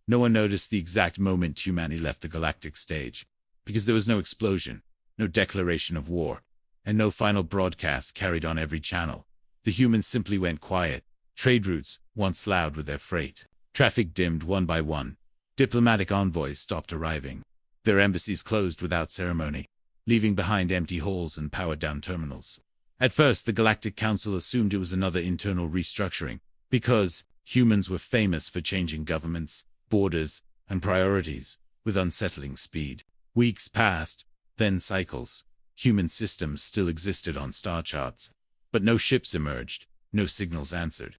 No one noticed the exact moment humanity left the galactic stage, because there was no explosion, no declaration of war, and no final broadcast carried on every channel. The humans simply went quiet. Trade routes, once loud with their freight, traffic dimmed one by one. Diplomatic envoys stopped arriving. Their embassies closed without ceremony, leaving behind empty halls and powered-down terminals. At first, the Galactic Council assumed it was another internal restructuring, because humans were famous for changing governments, borders, and priorities with unsettling speed. Weeks passed, then cycles. Human systems still existed on star charts, but no ships emerged, no signals answered.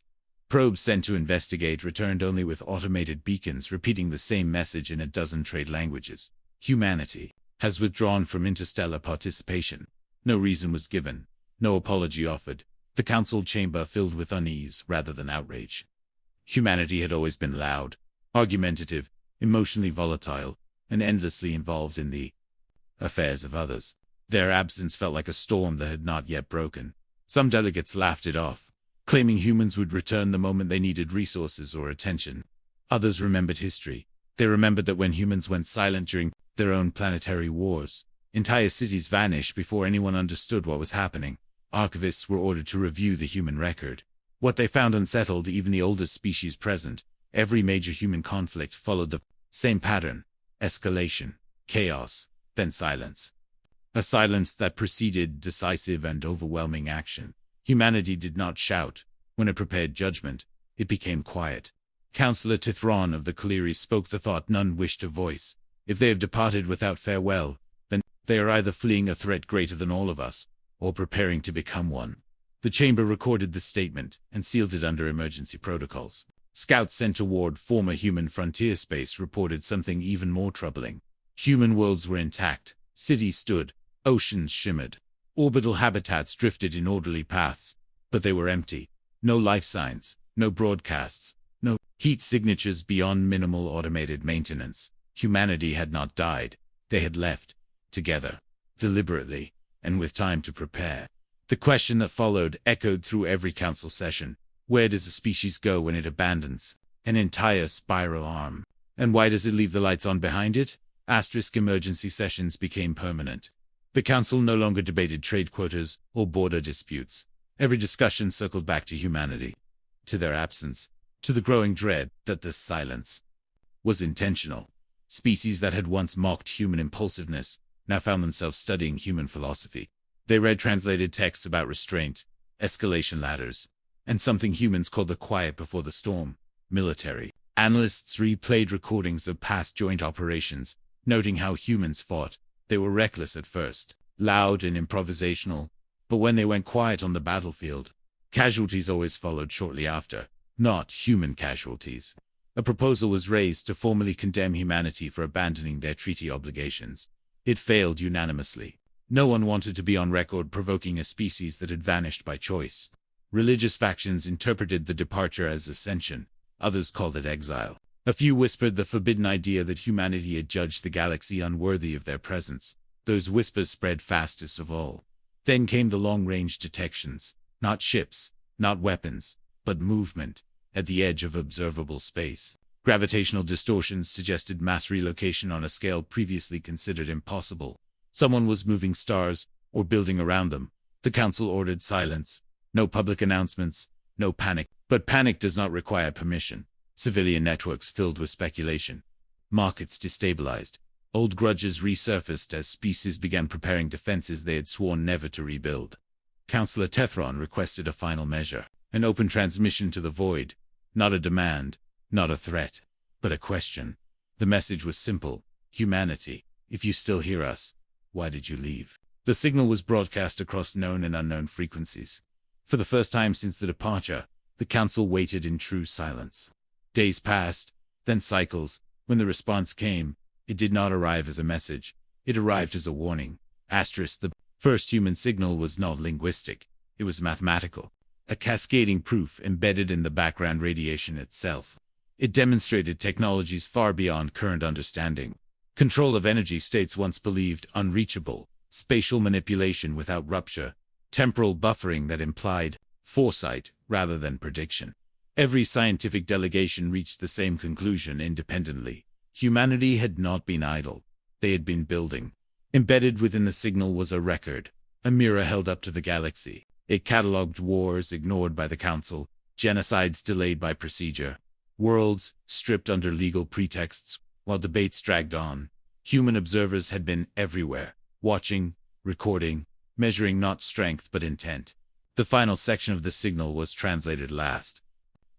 Probes sent to investigate returned only with automated beacons repeating the same message in a dozen trade languages. Humanity has withdrawn from interstellar participation. No reason was given, no apology offered. The council chamber filled with unease rather than outrage. Humanity had always been loud, argumentative, emotionally volatile, and endlessly involved in the affairs of others. Their absence felt like a storm that had not yet broken. Some delegates laughed it off, claiming humans would return the moment they needed resources or attention. Others remembered history. They remembered that when humans went silent during their own planetary wars, entire cities vanished before anyone understood what was happening. Archivists were ordered to review the human record. What they found unsettled even the oldest species present. Every major human conflict followed the same pattern: escalation, chaos, then silence. A silence that preceded decisive and overwhelming action. Humanity did not shout. When it prepared judgment, it became quiet. Councillor Tithron of the Kaleri spoke the thought none wished to voice. If they have departed without farewell, then they are either fleeing a threat greater than all of us, or preparing to become one. The chamber recorded the statement and sealed it under emergency protocols. Scouts sent toward former human frontier space reported something even more troubling. Human worlds were intact. Cities stood. Oceans shimmered. Orbital habitats drifted in orderly paths, but they were empty. No life signs, no broadcasts, no heat signatures beyond minimal automated maintenance. Humanity had not died. They had left, together, deliberately, and with time to prepare. The question that followed echoed through every council session. Where does a species go when it abandons an entire spiral arm? And why does it leave the lights on behind it? Emergency sessions became permanent. The council no longer debated trade quotas or border disputes. Every discussion circled back to humanity, to their absence, to the growing dread that this silence was intentional. Species that had once mocked human impulsiveness now found themselves studying human philosophy. They read translated texts about restraint, escalation ladders, and something humans called the quiet before the storm, military. Analysts replayed recordings of past joint operations, noting how humans fought. They were reckless at first, loud and improvisational, but when they went quiet on the battlefield, casualties always followed shortly after, not human casualties. A proposal was raised to formally condemn humanity for abandoning their treaty obligations. It failed unanimously. No one wanted to be on record provoking a species that had vanished by choice. Religious factions interpreted the departure as ascension. Others called it exile. A few whispered the forbidden idea that humanity had judged the galaxy unworthy of their presence. Those whispers spread fastest of all. Then came the long-range detections. Not ships, not weapons, but movement, at the edge of observable space. Gravitational distortions suggested mass relocation on a scale previously considered impossible. Someone was moving stars, or building around them. The council ordered silence. No public announcements, no panic. But panic does not require permission. Civilian networks filled with speculation. Markets destabilized. Old grudges resurfaced as species began preparing defenses they had sworn never to rebuild. Councillor Tethron requested a final measure. An open transmission to the void. Not a demand, not a threat, but a question. The message was simple. Humanity, if you still hear us, why did you leave? The signal was broadcast across known and unknown frequencies. For the first time since the departure, the council waited in true silence. Days passed, then cycles. When the response came, it did not arrive as a message. It arrived as a warning. The first human signal was not linguistic. It was mathematical. A cascading proof embedded in the background radiation itself. It demonstrated technologies far beyond current understanding. Control of energy states once believed unreachable. Spatial manipulation without rupture. Temporal buffering that implied foresight rather than prediction. Every scientific delegation reached the same conclusion independently. Humanity had not been idle. They had been building. Embedded within the signal was a record, a mirror held up to the galaxy. It catalogued wars ignored by the Council, genocides delayed by procedure, worlds stripped under legal pretexts, while debates dragged on. Human observers had been everywhere, watching, recording, measuring not strength but intent. The final section of the signal was translated last,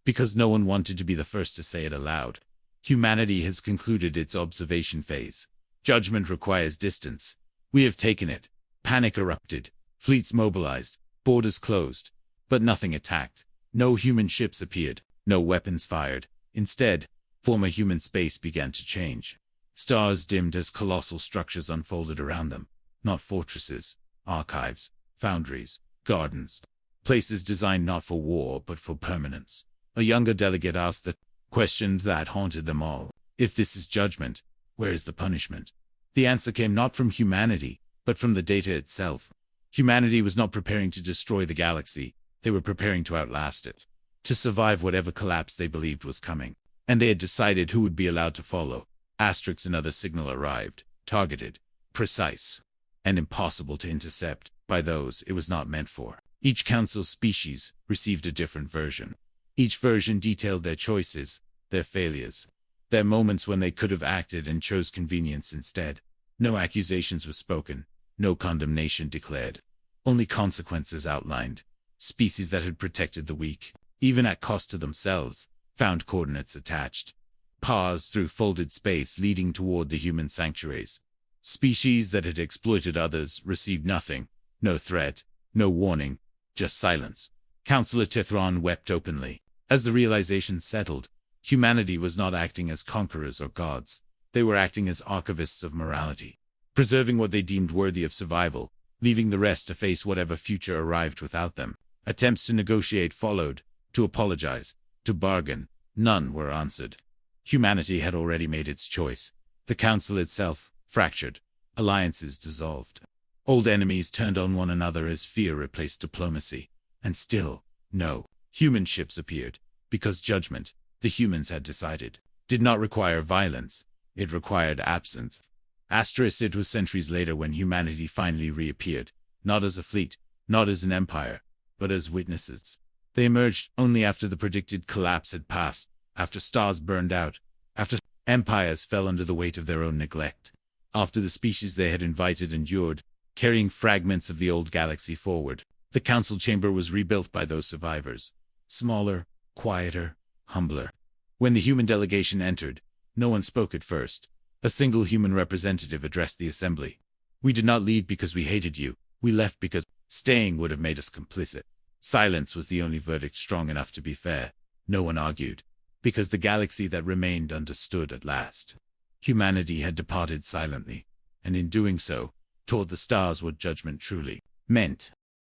because no one wanted to be the first to say it aloud. Humanity has concluded its observation phase. Judgment requires distance. We have taken it. Panic erupted. Fleets mobilized. Borders closed. But nothing attacked. No human ships appeared. No weapons fired. Instead, former human space began to change. Stars dimmed as colossal structures unfolded around them. Not fortresses, archives, foundries, gardens. Places designed not for war but for permanence. A younger delegate asked the question that haunted them all. If this is judgment, where is the punishment? The answer came not from humanity, but from the data itself. Humanity was not preparing to destroy the galaxy. They were preparing to outlast it, to survive whatever collapse they believed was coming. And they had decided who would be allowed to follow. Another signal arrived, targeted, precise, and impossible to intercept by those it was not meant for. Each council species received a different version. Each version detailed their choices, their failures, their moments when they could have acted and chose convenience instead. No accusations were spoken, no condemnation declared, only consequences outlined. Species that had protected the weak, even at cost to themselves, found coordinates attached. Paths through folded space leading toward the human sanctuaries. Species that had exploited others received nothing, no threat, no warning, just silence. Councillor Tithron wept openly. As the realization settled, humanity was not acting as conquerors or gods. They were acting as archivists of morality, preserving what they deemed worthy of survival, leaving the rest to face whatever future arrived without them. Attempts to negotiate followed, to apologize, to bargain. None were answered. Humanity had already made its choice. The Council itself fractured. Alliances dissolved. Old enemies turned on one another as fear replaced diplomacy. And still, no human ships appeared, because judgment, the humans had decided, did not require violence. It required absence. It was centuries later when humanity finally reappeared, not as a fleet, not as an empire, but as witnesses. They emerged only after the predicted collapse had passed, after stars burned out, after empires fell under the weight of their own neglect, after the species they had invited endured, carrying fragments of the old galaxy forward. The council chamber was rebuilt by those survivors. Smaller, quieter, humbler. When the human delegation entered, no one spoke at first. A single human representative addressed the assembly. We did not leave because we hated you. We left because staying would have made us complicit. Silence was the only verdict strong enough to be fair. No one argued, because the galaxy that remained understood at last. Humanity had departed silently, and in doing so, toward the stars what judgment truly meant.